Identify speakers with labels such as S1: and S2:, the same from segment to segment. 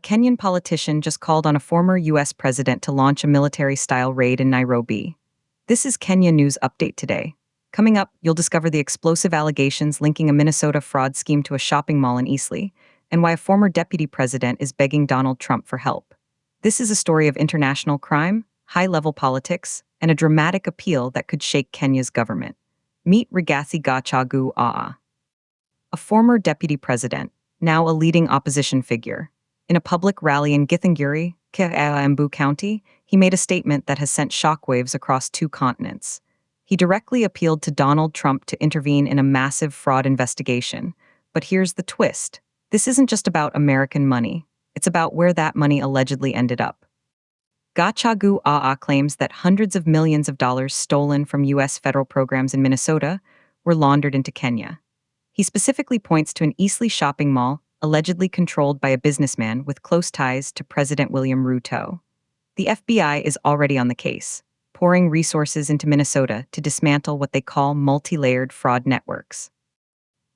S1: Kenyan politician just called on a former U.S. president to launch a military-style raid in Nairobi. This is Kenya News Update today. Coming up, you'll discover the explosive allegations linking a Minnesota fraud scheme to a shopping mall in Eastleigh, and why a former deputy president is begging Donald Trump for help. This is a story of international crime, high-level politics, and a dramatic appeal that could shake Kenya's government. Meet Gachagua, a former deputy president, now a leading opposition figure. In a public rally in Githunguri, Embu County, he made a statement that has sent shockwaves across 2 continents. He directly appealed to Donald Trump to intervene in a massive fraud investigation. But here's the twist. This isn't just about American money. It's about where that money allegedly ended up. Gachagua claims that hundreds of millions of dollars stolen from U.S. federal programs in Minnesota were laundered into Kenya. He specifically points to an Eastleigh shopping mall allegedly controlled by a businessman with close ties to President William Ruto. The FBI is already on the case, pouring resources into Minnesota to dismantle what they call multi-layered fraud networks.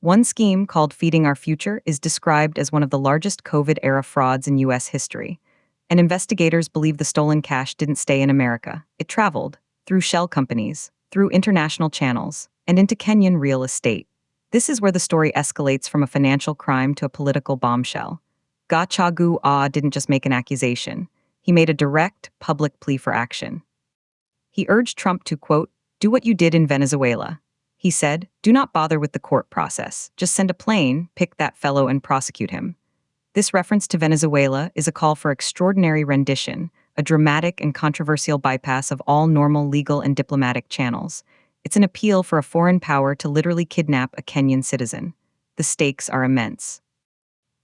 S1: One scheme, called Feeding Our Future, is described as one of the largest COVID-era frauds in U.S. history, and investigators believe the stolen cash didn't stay in America. It traveled, through shell companies, through international channels, and into Kenyan real estate. This is where the story escalates from a financial crime to a political bombshell. Gachagua didn't just make an accusation. He made a direct, public plea for action. He urged Trump to, quote, "do what you did in Venezuela." He said, "Do not bother with the court process. Just send a plane, pick that fellow, and prosecute him." This reference to Venezuela is a call for extraordinary rendition, a dramatic and controversial bypass of all normal legal and diplomatic channels. It's an appeal for a foreign power to literally kidnap a Kenyan citizen. The stakes are immense.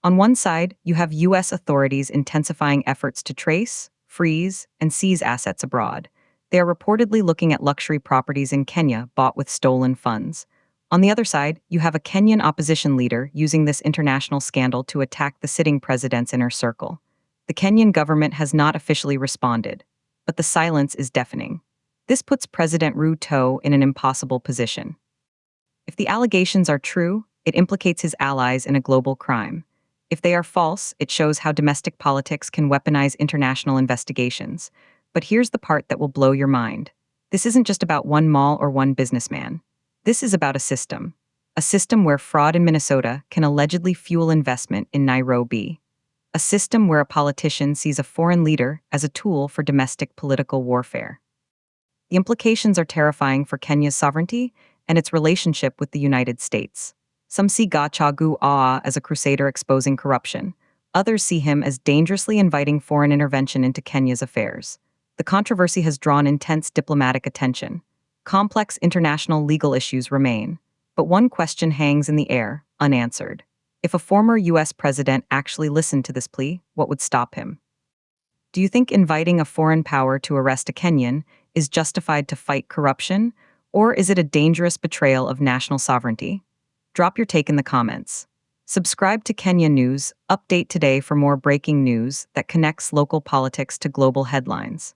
S1: On one side, you have U.S. authorities intensifying efforts to trace, freeze, and seize assets abroad. They are reportedly looking at luxury properties in Kenya bought with stolen funds. On the other side, you have a Kenyan opposition leader using this international scandal to attack the sitting president's inner circle. The Kenyan government has not officially responded, but the silence is deafening. This puts President Ruto in an impossible position. If the allegations are true, it implicates his allies in a global crime. If they are false, it shows how domestic politics can weaponize international investigations. But here's the part that will blow your mind. This isn't just about one mall or one businessman. This is about a system where fraud in Minnesota can allegedly fuel investment in Nairobi. A system where a politician sees a foreign leader as a tool for domestic political warfare. The implications are terrifying for Kenya's sovereignty and its relationship with the United States. Some see Gachagua as a crusader exposing corruption. Others see him as dangerously inviting foreign intervention into Kenya's affairs. The controversy has drawn intense diplomatic attention. Complex international legal issues remain. But one question hangs in the air, unanswered. If a former U.S. president actually listened to this plea, what would stop him? Do you think inviting a foreign power to arrest a Kenyan is justified to fight corruption, or is it a dangerous betrayal of national sovereignty? Drop your take in the comments. Subscribe to Kenya News Update today for more breaking news that connects local politics to global headlines.